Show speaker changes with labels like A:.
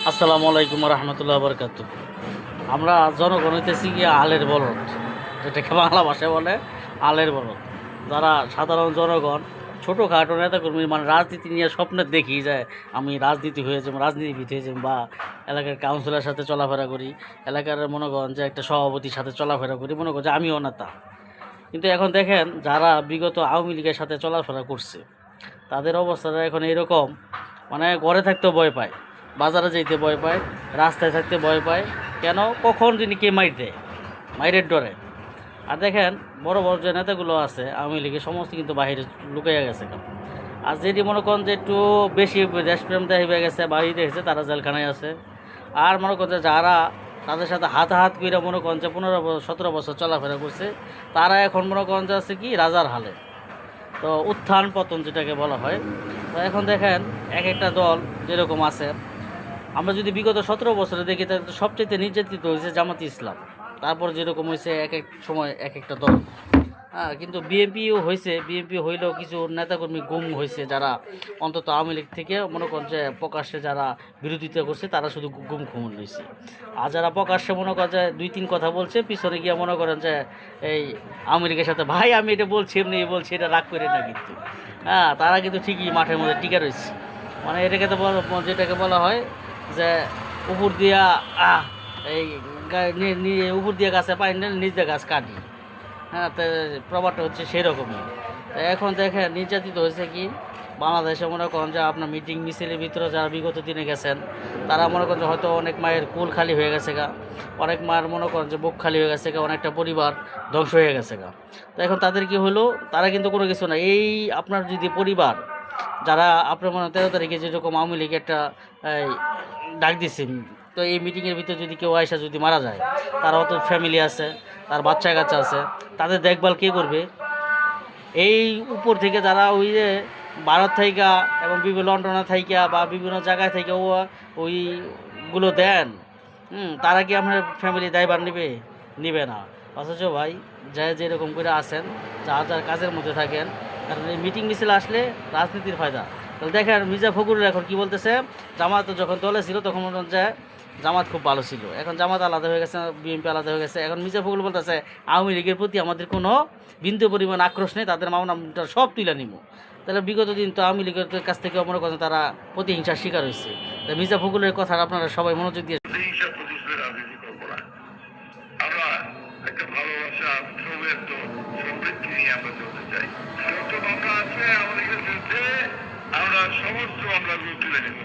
A: আসসালামু আলাইকুম রহমতুল্লাহ বরকাত। আমরা জনগণ হইতেছি গিয়ে আলের বলদ, যেটাকে বাংলা ভাষায় বলে আলের বলদ। যারা সাধারণ জনগণ ছোটোখাটো নেতাকর্মী মানে রাজনীতি নিয়ে স্বপ্নের দেখি যে আমি রাজনীতি হয়ে যাবো, রাজনীতিবিদ হয়ে যাবো, বা এলাকার কাউন্সিলরের সাথে চলাফেরা করি, এলাকার মনে করেন যে একটা সভাপতির সাথে চলাফেরা করি, মনে করেন যে আমিও নেতা। কিন্তু এখন দেখেন যারা বিগত আওয়ামী লীগের সাথে চলাফেরা করছে তাদের অবস্থাটা এখন এরকম, মানে ঘরে থাকতেও ভয় পায়, বাজারে যাইতে ভয় পায়, রাস্তায় থাকতে ভয় পায়। কেন? কখন যিনি কে মাইর দেয়, মাইরের ডরে। আর দেখেন বড় বড় যে নেতাগুলো আছে আওয়ামী লীগের সমস্ত কিন্তু বাইরে লুকাইয়া গেছে। আর যেটি মনে করেন যে একটু বেশি দেশপ্রেম দেখাইবে গেছে, বাইরে গেছে, তারা জেলখানায় আছে। আর মনে করেন যে যারা তাদের সাথে হাত করে মনে করেন যে 15-17 বছর চলাফেরা করছে, তারা এখন মনে করেন যে আছে কি রাজার হালে। তো উত্থান পতন যেটাকে বলা হয়। তো এখন দেখেন এক একটা দল যেরকম আছে, আমরা যদি বিগত 17 বছরে দেখি তাহলে সবচেয়ে নির্যাতিত হয়েছে জামাত ইসলাম। তারপর যেরকম হয়েছে এক এক সময় এক একটা দল। হ্যাঁ, কিন্তু বিএনপিও হয়েছে, বিএনপি হইলেও কিছু নেতাকর্মী গুম হয়েছে, যারা অন্তত আওয়ামী লীগ থেকে মনে করেন যে প্রকাশ্যে যারা বিরোধিতা করছে তারা শুধু গুম খুন হয়েছে। আর যারা প্রকাশ্যে মনে করেন যে 2-3 কথা বলছে, পিছনে গিয়ে মনে করেন যে এই আওয়ামী লীগের সাথে ভাই আমি এটা বলছি এমনি বলছি, এটা রাগ করে না কিন্তু। হ্যাঁ, তারা কিন্তু ঠিকই মাঠের মধ্যে টিকে রয়েছে। মানে এটাকে তো যেটাকে বলা হয় যে উপর দিয়া এই উপর দিয়ে গাছে পানি না, নিজ দিয়ে গাছ কাটি। হ্যাঁ, তো প্রভাবটা হচ্ছে সেরকমই। এখন দেখেন নির্যাতিত হয়েছে কি বাংলাদেশে, মনে করেন যে আপনার মিটিং মিছিলের ভিতরে যারা বিগত দিনে গেছেন তারা মনে করেন যে হয়তো অনেক মায়ের কুল খালি হয়ে গেছে গা, অনেক মায়ের মনে করেন যে বুক খালি হয়ে গেছে গা, অনেকটা পরিবার ধ্বংস হয়ে গেছে গা। তো এখন তাদের কি হলো, তারা কিন্তু কোনো কিছু না। এই আপনার যদি পরিবার যারা আপনার মনে 13 তারিখে যেরকম আওয়ামী লীগ একটা এই ডাক দিছে, তো এই মিটিংয়ের ভিতরে যদি কেউ আয়সা যদি মারা যায়, তারাও তো ফ্যামিলি আছে, তার বাচ্চা কাচ্চা আছে, তাদের দেখভাল কে করবে? এই উপর থেকে যারা ওই যে ভারত থাইকা এবং বিভিন্ন লন্ডনে থাইকা বা বিভিন্ন জায়গায় থেকে ওইগুলো দেন, তারা কি আপনার ফ্যামিলি দায়ভার নেবে? নেবে না। অথচ ভাই যা যেরকম করে আসেন, যার যার কাজের মধ্যে থাকেন, কারণ এই মিটিং মিছিল আসলে রাজনীতির ফায়দা। তাহলে দেখেন মির্জা ফখরুল এখন কি বলতেছে, জামাত যখন দলে ছিল তখন মনে হচ্ছে জামাত খুব ভালো ছিল, এখন জামাত আলাদা হয়ে গেছে, বিএনপি আলাদা হয়ে গেছে। এখন মির্জা ফখরুল বলতেছে আওয়ামী লীগের প্রতি আমাদের কোনো বিন্দু পরিমাণ আক্রোশ নেই, তাদের মামলা সব তুলে নিব। তাহলে বিগত দিন তো আওয়ামী লীগের কাছ থেকে মনে করেন তারা প্রতিহিংসার শিকার হয়েছে। তা মির্জা ফখরুলের কথা আপনারা সবাই মনোযোগ দিয়ে
B: রাজনীতি করবো না। আমরা একটা ভালোবাসা, সৌহার্দ্য, সমৃদ্ধি নিয়ে আমরা চলতে চাই। যত মামলা আছে আমাদের বিরুদ্ধে আমরা সমস্ত মামলাগুলো তুলে নেব।